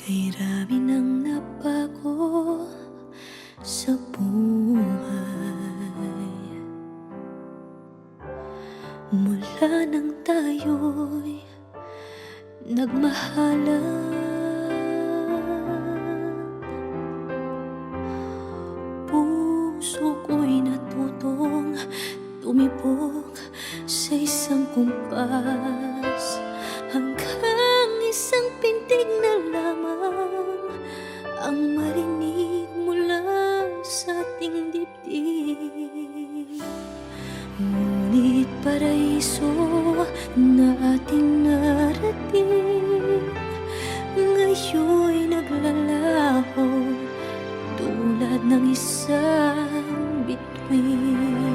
Kay rami nang nabago sa buhay, mula nang tayo'y nagmahalan. Puso ko'y natutong tumibok sa isang kumpas, hanggang isang pintig na lamang ang marinig mula sa ating dibdib. Ngunit paraiso na ating narating, ngayon'y naglalaho tulad ng isang bituin.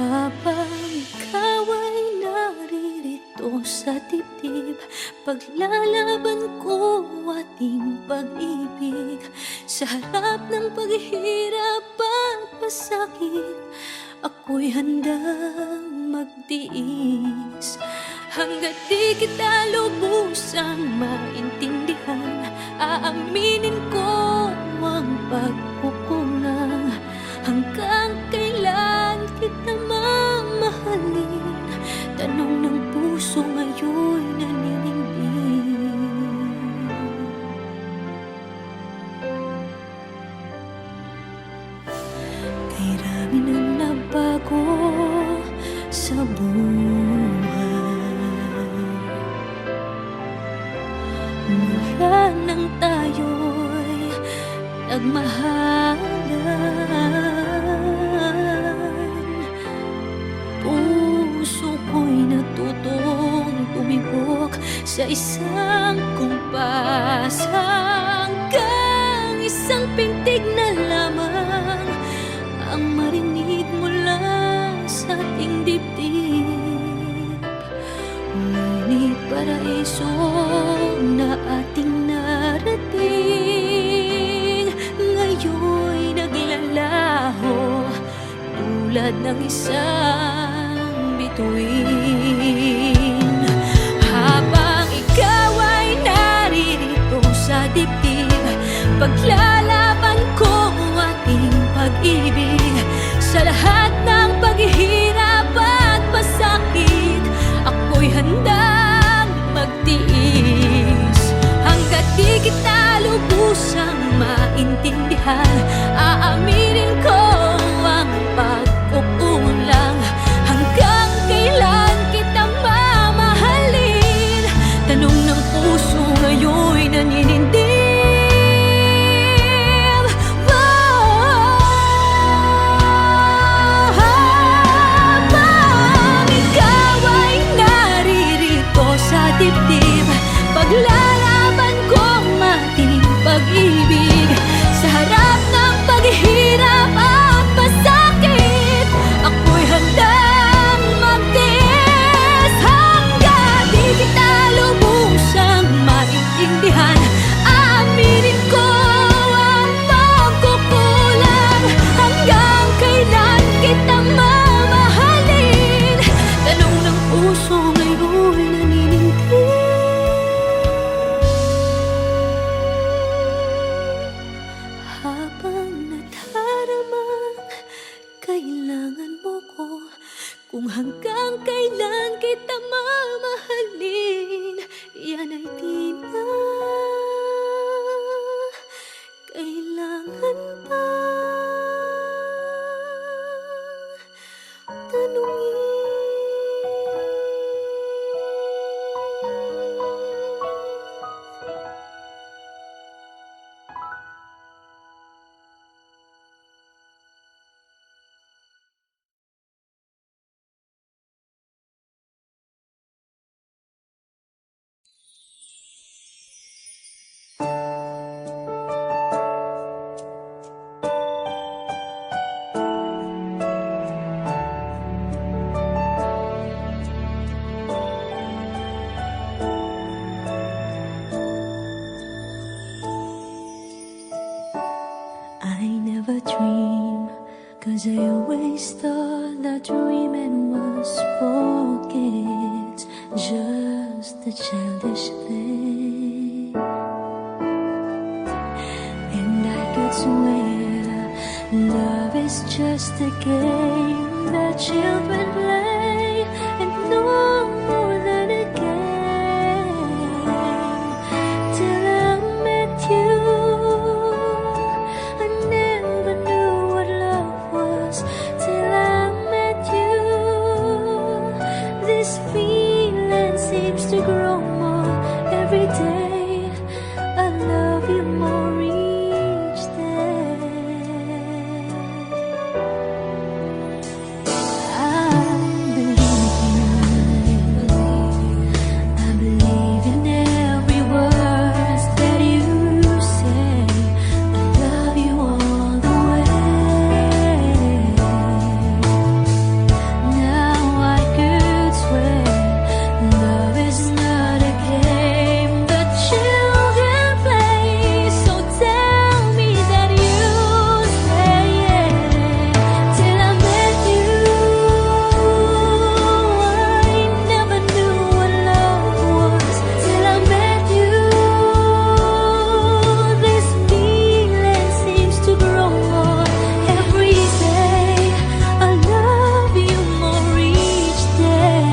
Habang ikaw ay naririto sa dibdib, paglalaban ko ating pag-ibig. Sa harap ng paghihirap at pasakit, ako'y handang magtiis. Hanggat di kita lubusang maintindihan, aaminin ko ang pagkukulang. Hanggang kailan kita mamahalin? Tanong ng puso ngayon'y naninindig. Kay rami nang nabago sa buhay, mula nang tayo'y nagmahalan. Puso ko'y natutong tumibok sa isang kumpas, hanggang isang pintig na lamang ang marinig mula sa ating dibdib. Ngunit paraiso na ating narating, ngayon'y naglalaho tulad ng isang bituin. Habang ikaw ay naririto sa dibdib, paglalaban ko ating pag-ibig. Sa lahat ng paghihirap at pasakit, ako'y handang magtiis. Hanggat di kita lubusang maintindihan, aaminin ko ang pagkukulang. Hanggang kailan kita mamahalin? Tanong ng puso ngayon'y naninindig. Paglalaban kong ating pag-ibig. Sa harap ng paghihirap at pasakit, ako'y handang magtiis. Hanggang di kita lubusang maintindihan, aaminin ko ang pagkukulang. Hanggang kailan kita mamahalin? Tanong ng puso ngayon'y naninindig. Habang nadaramang kailangan mo ko, kung hanggang kailan kita mamahalin, yan ay di na kailangan pa tanungin. I never dream, 'cause I always thought that dream and was forget, just a childish thing. And I could swear love is just a game that children play, and no more than a game. Till I met you, I never knew what love was. Till I met you, this feeling seems to grow more every day. I love you more each day. I believe in every word that you say. I love you all the way. Now I could swear love is not a game that children play. So tell me that you stay. Till I met you, I never knew what love was. Till I met you, this feeling seems to grow more every day. I love you more each day.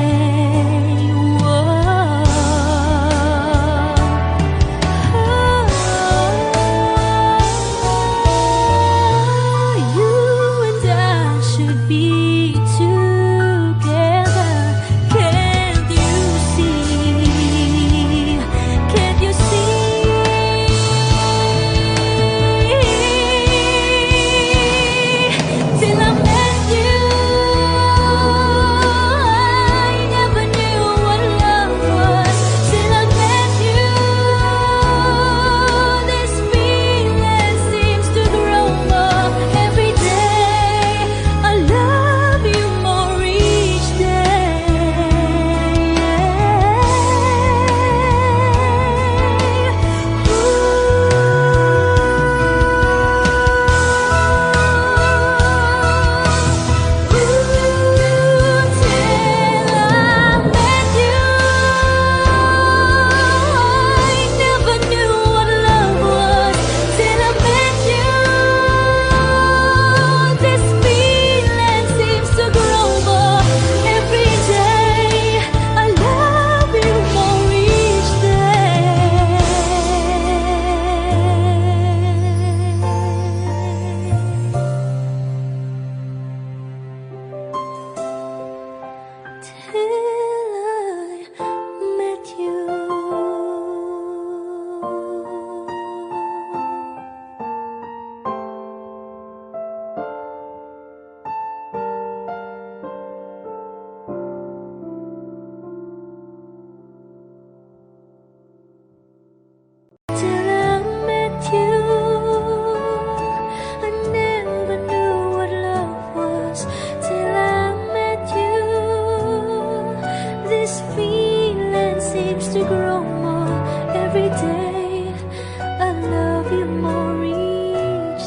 You and I should be together. Can't you see? Can't you see? Till I met you, I never knew what love was. Till I met you, this feeling seems to grow more every day. I love you more each till I met you, I never knew what love was. Till I met you, this feeling seems to grow more every day. I love you more each.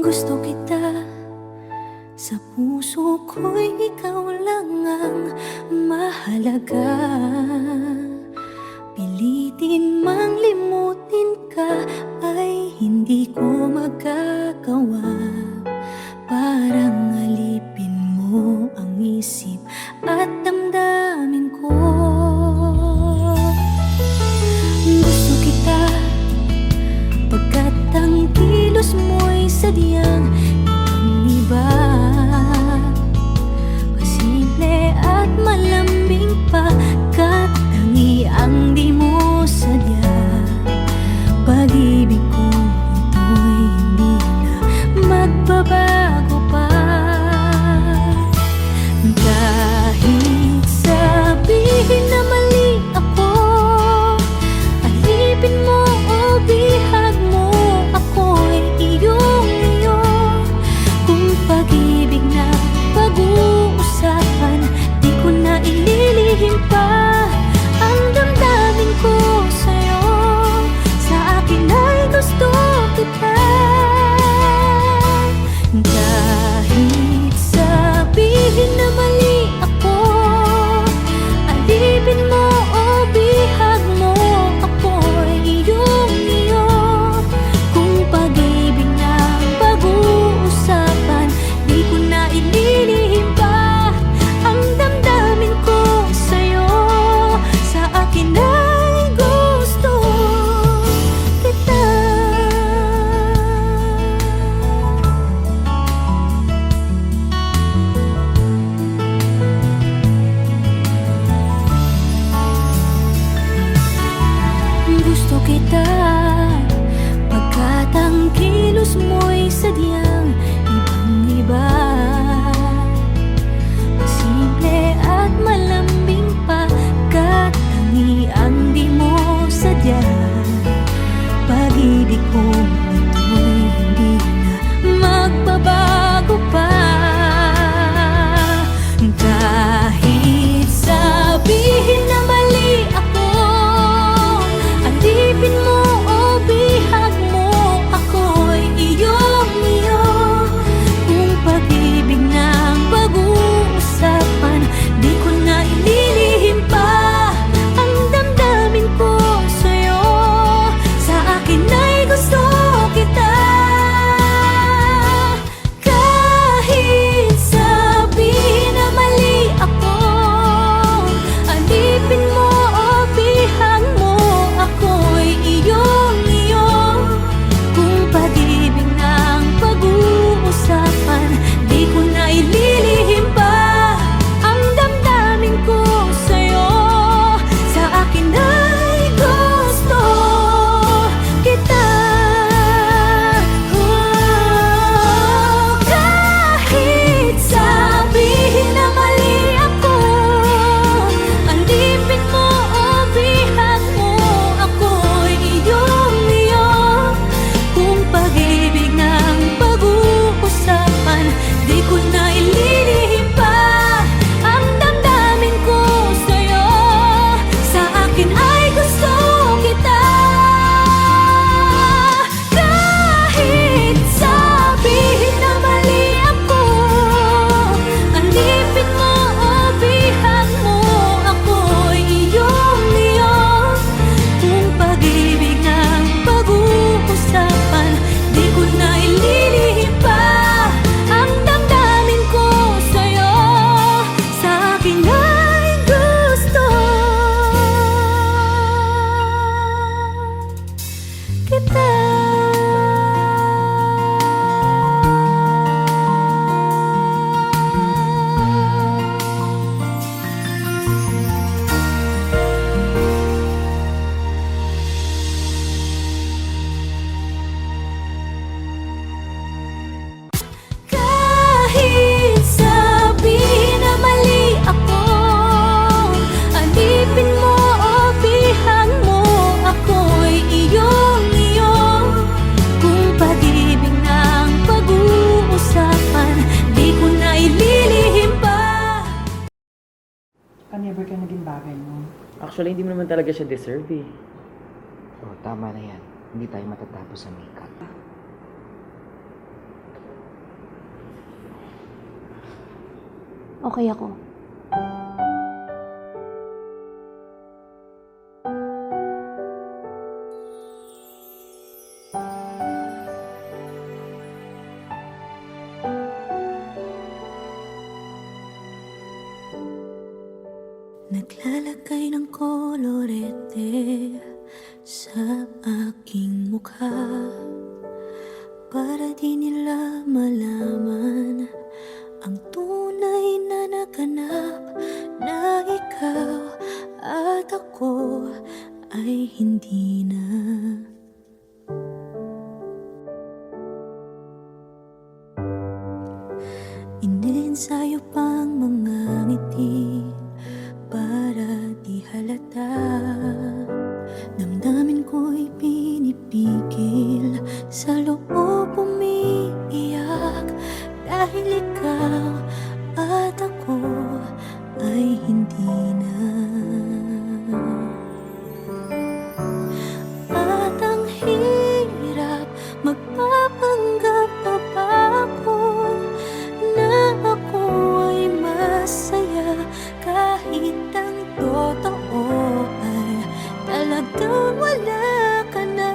Gusto kita, sa puso ko'y ikaw lang ang mahalaga. Pilitin mang limutin ka ay hindi ko magagawa. Parang alipin mo ang isip at damdamin ko. Gusto kita, pagkat ang kilos mo'y sadyang ibang-iba. Pasimple at malambing pagkat tangi ang di mo sadya. Pag-ibig ko ito'y hindi na Actually, hindi mo naman talaga siya deserve eh. Oh, tama na yan. Hindi tayo matatapos sa makeup. Okay ako. Naglalagay ng kolorete sa aking mukha para di nila malaman ang tunay na naganap, na ikaw at ako ay hindi na. Iniensayo pang mga ngiti para di halata. Damdamin ko'y pinipigil, sa loob umiiyak, dahil ikaw at ako ay hindi na. At ang hirap, magpapanggap pa ba ako na ako ay masaya, kahit ang totoo ay talagang wala ka na.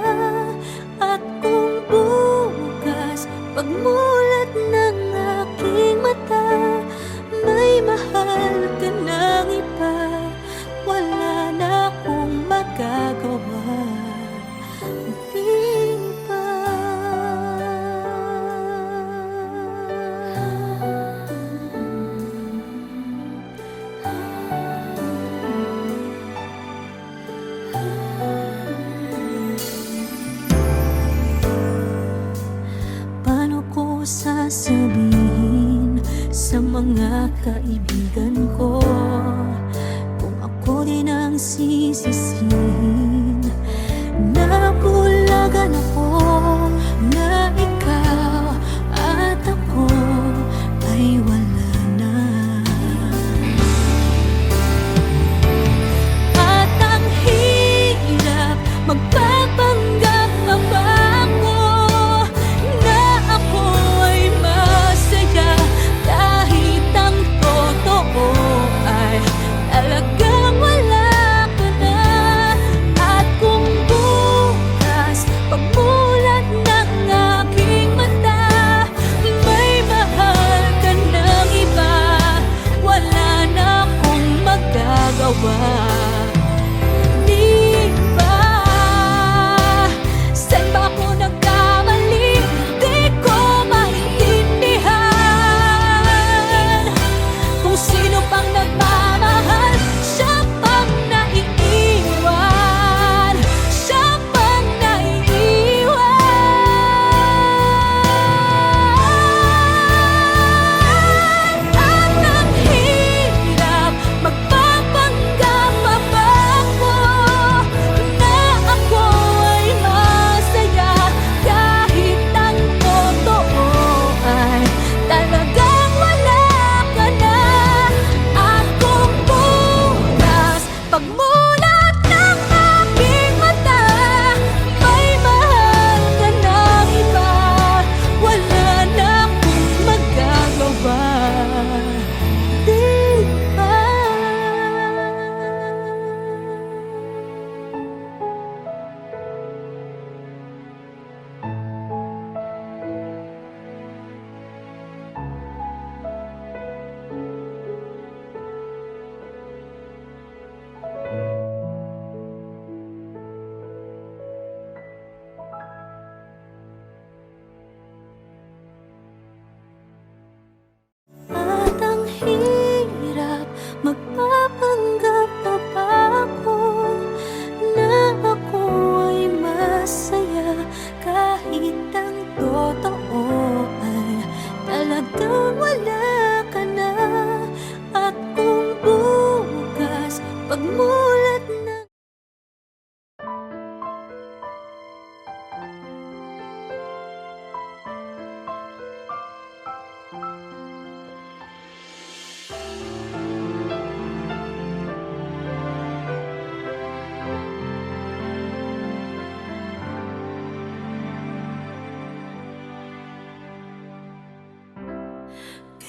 At kung bukas pagmulat ng aking mata, may mahal ka ng iba, wala na akong magagawa. Di ba? Paano ko sasabihin sa mga kaibigan ko kung ako din ang sisisihin? Nabulagan ako na ikaw at ako ay wala na. At ang hirap, magpapanggap pa ba ako na ako ay masaya, kahit ang totoo ay talagang wala ka na. At kung bukas pag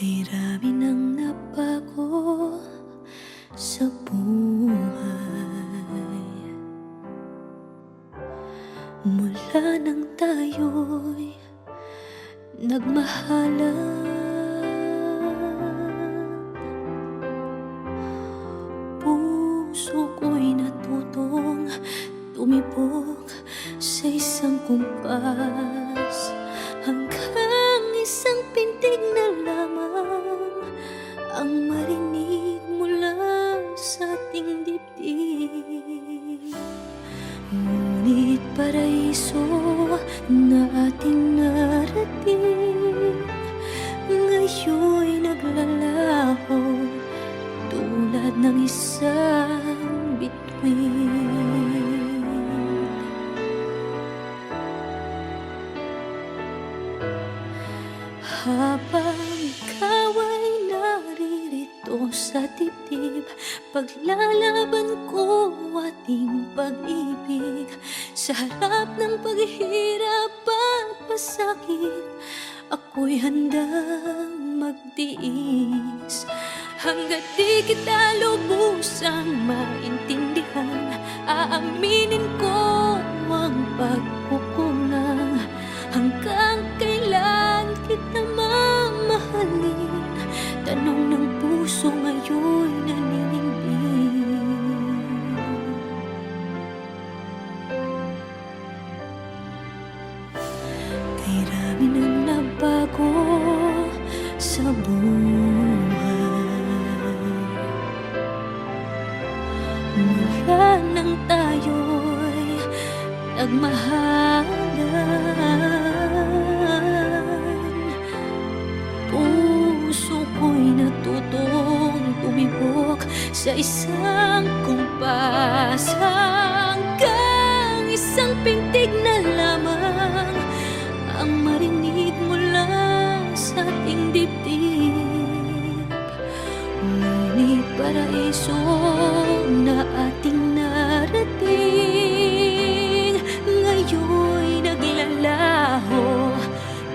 Kay rami ng nabago sa buhay, mula nang tayo'y nagmahalan. Puso ko'y natutong tumibok sa isang kumpas, hanggang isang pintig na lamang ang marinig mula sa ating dibdib. Ngunit paraiso na ating narating, ngayon'y naglalaho tulad ng isang bituin. Habang ikaw ay naririto sa dibdib, paglalaban ko ating pag-ibig. Sa harap ng paghihirap at pasakit, ako'y handang magtiis. Hanggat di kita lubusang maintindihan, aaminin ko ang pagkukulang. Hanggang kailan kita mamahalin? Tanong ng puso ngayon naninindig. Kay rami ng nabago sa buhay, mula nang tayo'y nagmahalan. Puso ko'y natutong tumibok sa isang kumpas, hanggang isang pintig na lamang ang marinig mula sa ating dibdib. Ngunit paraiso na ating narating, ngayon'y naglalaho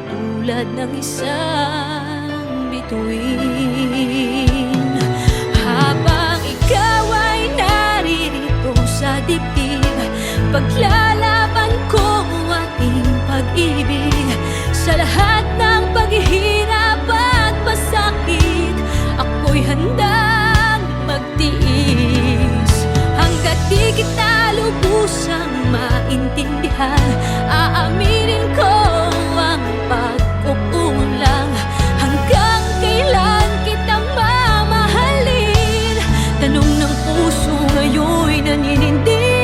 tulad ng isang bituin. Habang ikaw ay naririto sa dibdib, paglalaban ko ating pag-ibig. Sa lahat ng paghihirap at pasakit, ako'y handang magtiis. Hanggat di kita lubusang maintindihan, aaminin ko ang pagkukulang. Hanggang kailan kita mamahalin? Tanong ng puso ngayon'y naninindig.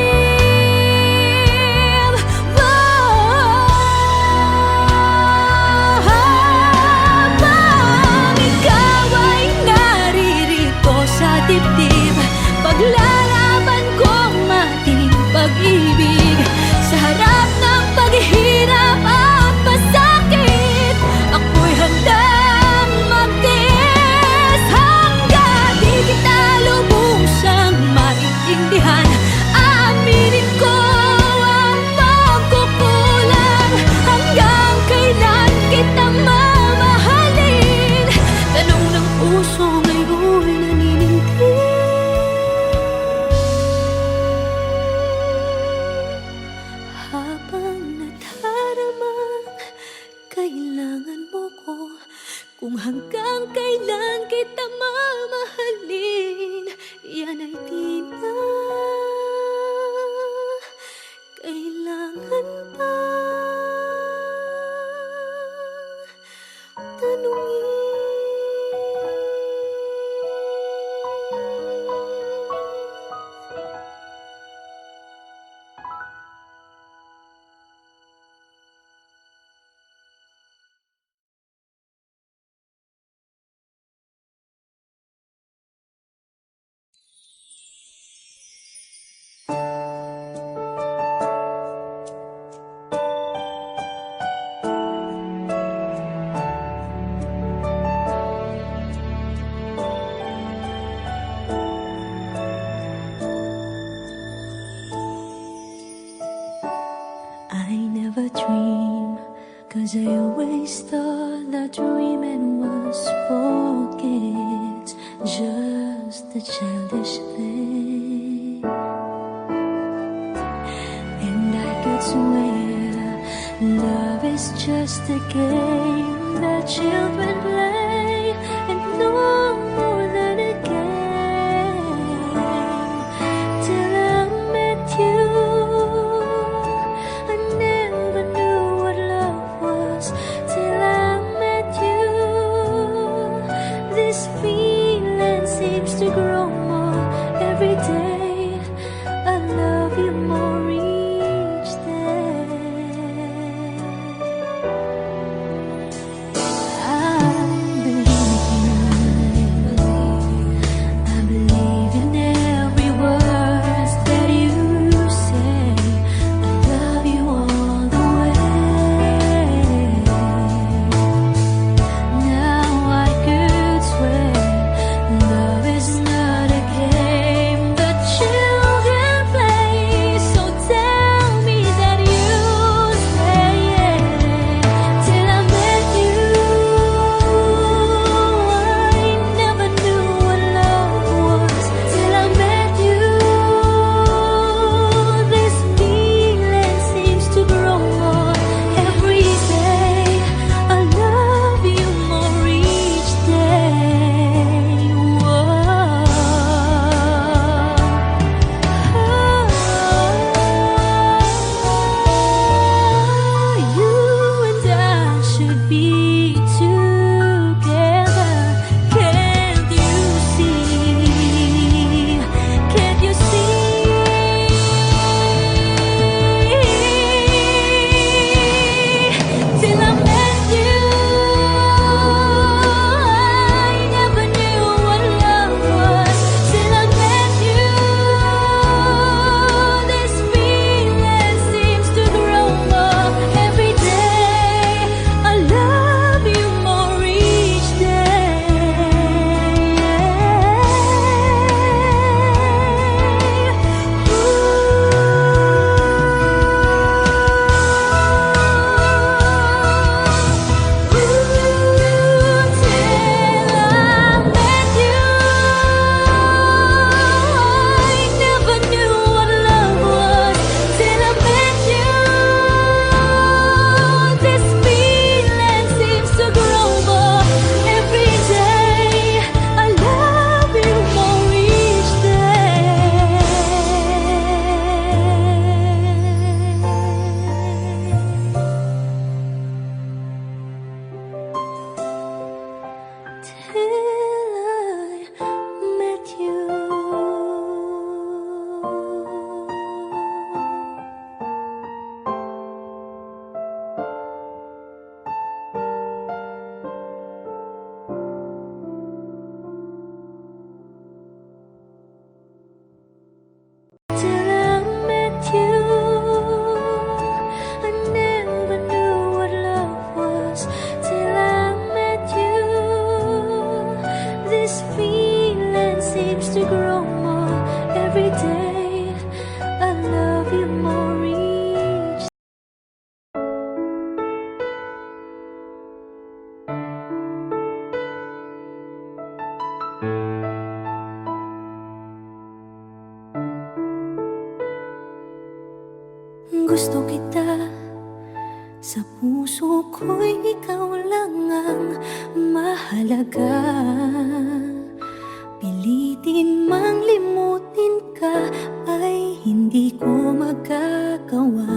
Habang ikaw ay naririto sa dibdib, paglalaban ko ating pag-ibig. Sa harap ng paghihirap at pasakit, ako'y handang magtiis. Hanggang di kita lubusang maintindihan, aaminin ko ang pagkukulang. Hanggang kailan kita mamahalin? Tanong ng puso ngayon'y naninindig. Habang nadaramang kailangan mo ko, kung hanggang kailan kita mamahalin, yan ay di na kailangan pa. 'Cause I always thought that dreaming was for kids, just a childish thing. And I could swear love is just a game that children play, and no more than a game. Till I met you, I never knew what love was. Till I met you, this feeling seems to grow more every day. I love you more each day. I believe in every word that you say. I love you all the way. Now I could swear love is not a game that children play. So tell me that you stay. Till I met you, I never knew what love was. Till I met you, this feeling seems to grow more every day. I love you more each day. You and I should be together. Can't you see? Can't you see? Till I met you, I never knew what love was. Till I met you, this feeling seems to grow more every day. I love you more each till I met you, I never knew what love was. Till I met you, this feeling seems to grow more every day. I love you more each. Gusto kita, sa puso ko'y ikaw lang ang mahalaga. Pilitin mang limutin ka ay hindi ko magagawa.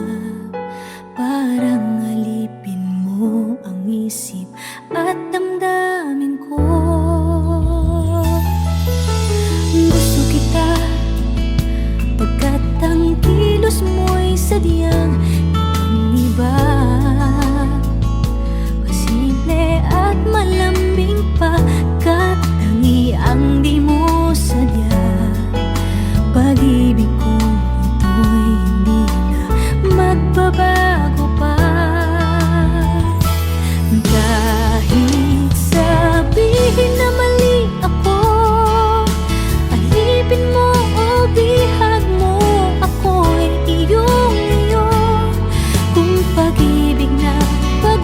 Parang alipin mo ang isip at damdamin ko. Gusto kita, pagkat ang kilos mo'y sadyang ibang-iba. Masimple at malambing pa, kat tangi ang di mo sadya. Pag-ibig ko ito'y hindi na magbabago pa. Kahit sabihin na mali ako, alipin mo o bihag mo, ako'y iyong iyo. Kung pag-ibig na pag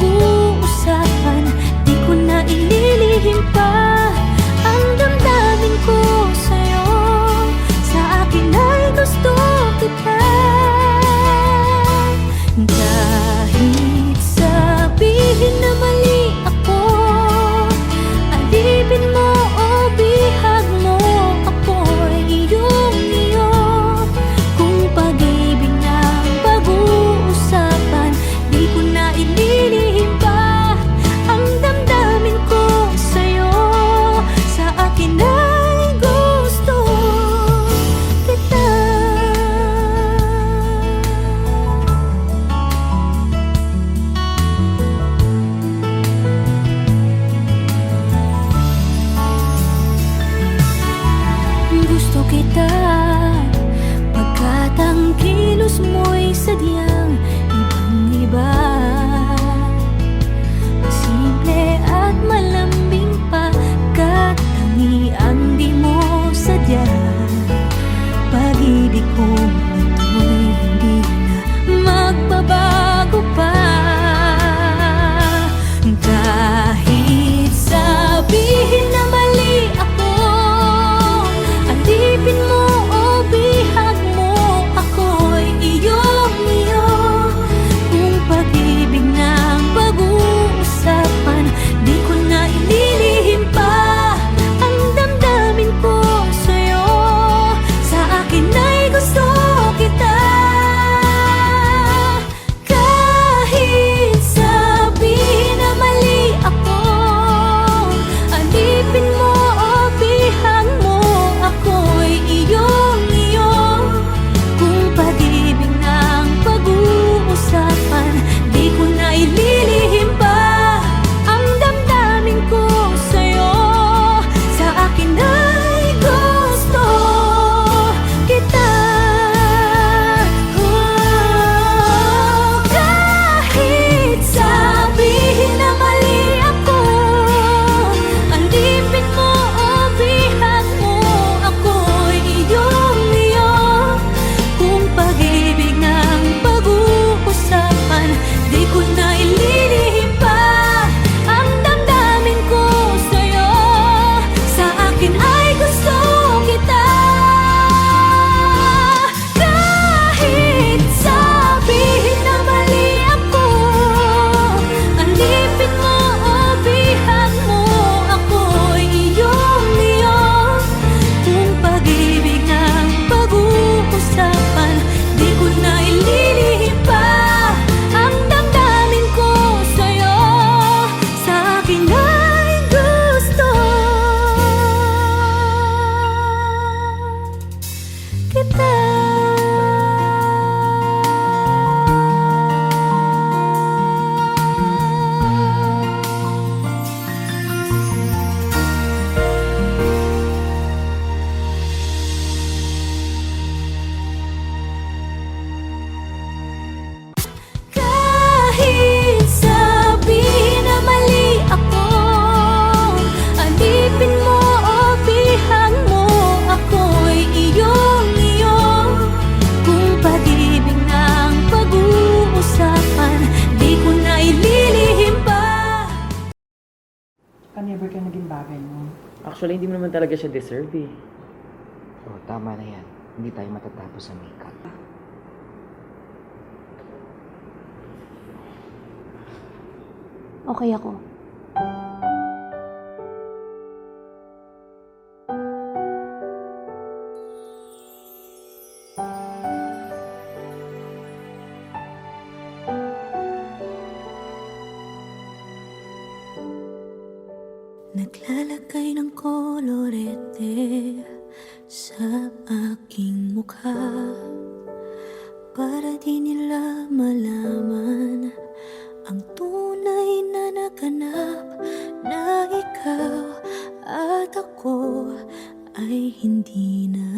never ka naging bagay mo. Actually, hindi mo naman talaga siya deserve eh. Oh, tama na yan. Hindi tayo matatapos sa makeup. Okay ako. Naglalagay ng kolorete sa aking mukha para di nila malaman ang tunay na naganap, na ikaw at ako ay hindi na.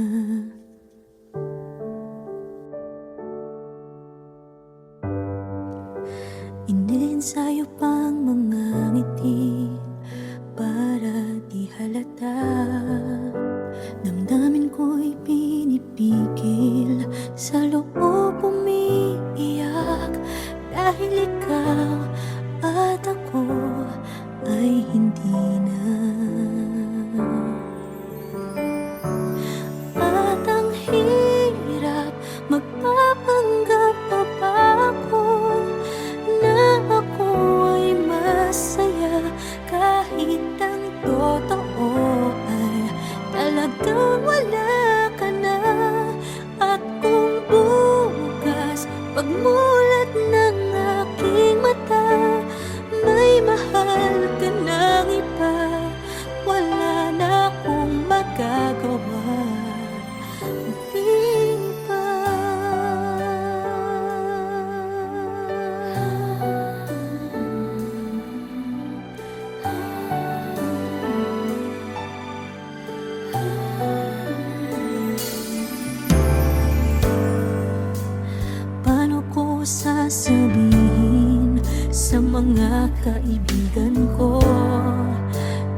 Inensayo pang mga ngiti para di halata. Damdamin ko'y pinipigil, sa loob umiiyak, dahil ikaw at ako ay hindi na. At ang hirap, magpapanggap pa ba ako na ako ay masaya, kahit ang totoo ay talagang wala ka na. At kung bukas pagmulat ng aking mata, may mahal ka ng iba, wala na akong magagawa. Di ba? Paano ko sasabihin sa mga kaibigan ko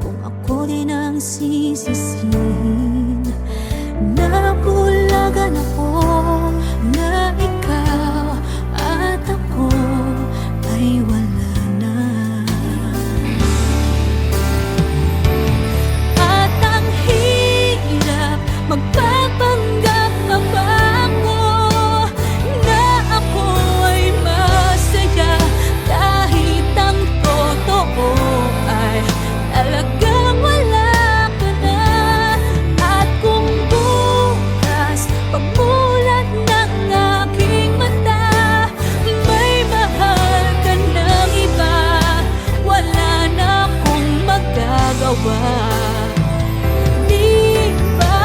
kung ako din ang sisisihin? Nabulagan ako na ikaw at ako ay wala na. At ang hirap, magpapanggap pa ba ako na ako ay masaya, kahit ang totoo ay talagang wala ka na. At kung bukas pagmulat ng aking mata, may mahal ka ng iba, wala na akong magagawa. Di ba?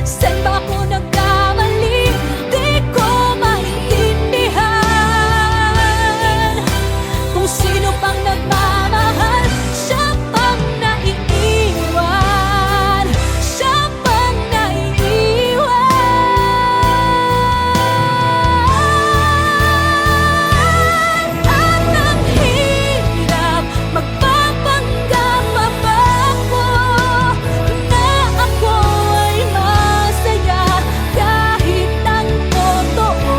Saan ba ako nagkamali? Di ko maintindihan. Kung sino pang nagmamahal, siya pang naiiwan, siya pang naiiwan. At ang hirap, magpapanggap pa ba ako na ako ay masaya, kahit ang totoo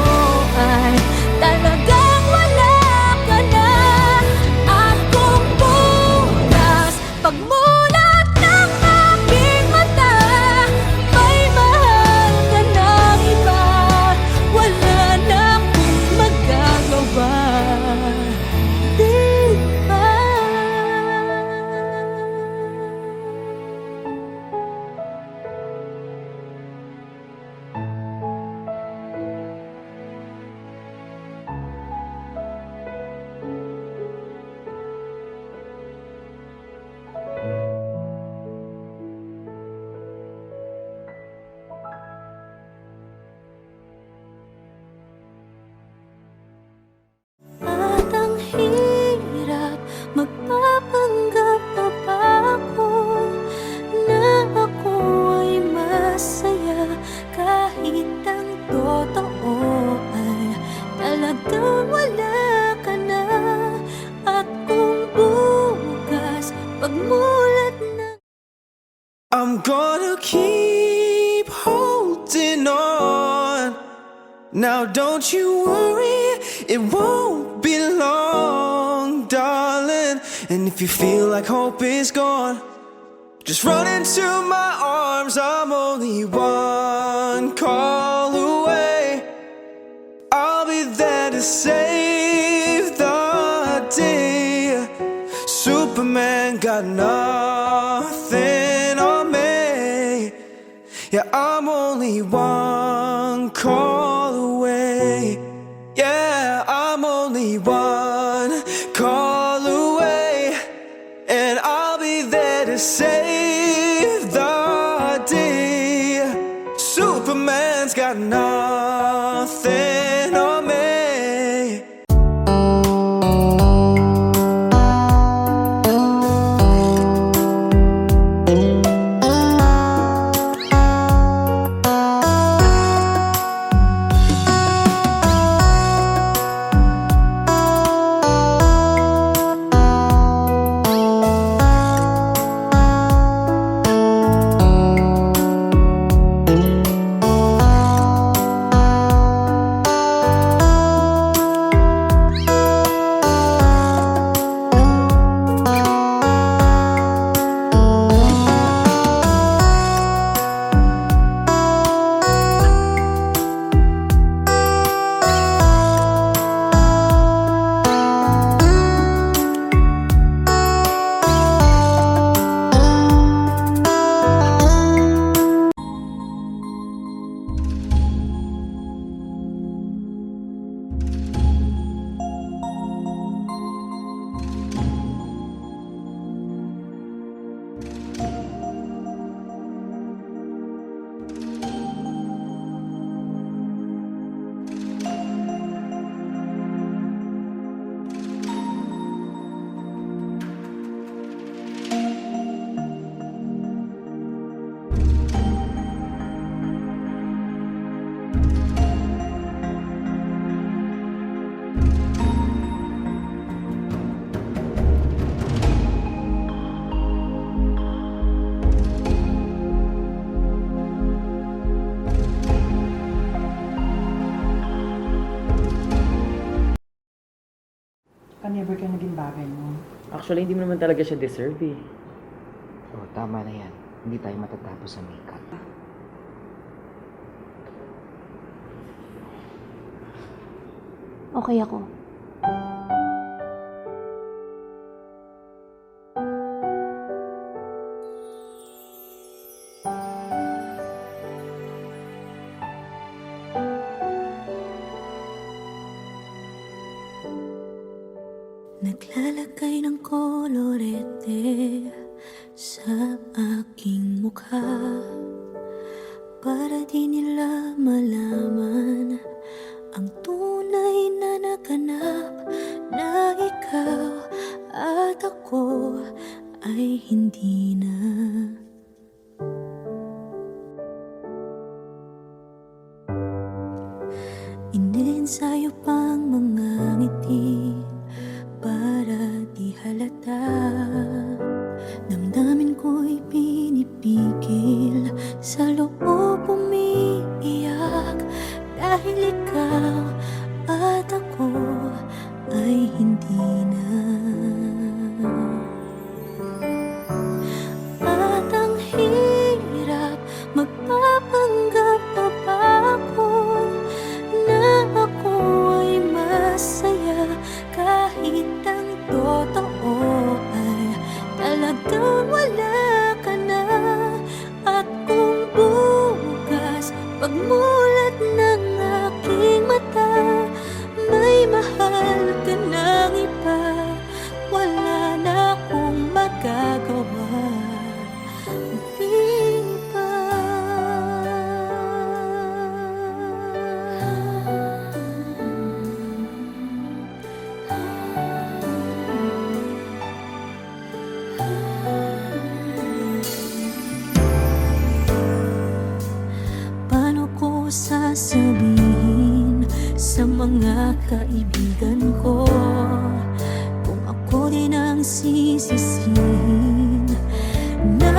ay talagang wala ka na. At kung bukas pagmulat ng aking mata, may mahal ka ng iba, wala na akong magagawa. Di ba? At ang hirap, magpapanggap pa ba ako na ako ay masaya, kahit ang totoo ay talagang wala ka na. At kung bukas pagmulat ng I'm gonna keep holding on. Now don't you worry, it won't be long, darling. hand. And if you feel like hope is gone, just run into my arms. I'm only one call away. I'll be there to save the day. Superman got nothing on me. Yeah, I'm only one call away. Yeah, I'm only one call away, and I'll be there to save the day. Superman's got nothing on me. Never ka naging bagay mo. Actually, hindi mo naman talaga siya deserve eh. Oh, tama na yan. Hindi tayo matatapos sa makeup. Okay ako. Naglalagay ng kolorete sa aking mukha para di nila malaman ang tunay na naganap, na ikaw at ako ay hindi na. Iniensayo pang mga ngiti para di halata. Damdamin ko'y pinipigil, sa loob umiiyak, dahil ikaw at ako ay hindi na. At ang hirap, magpapanggap pa ba ako na ako ay masaya, kahit ang totoo ay talagang wala ka na. At kung bukas pagmulat ng aking mata, may mahal ka ng iba, wala na akong magagawa. Di ba? Paano ko sasabihin sa mga kaibigan ko kung ako din ang sisisihin na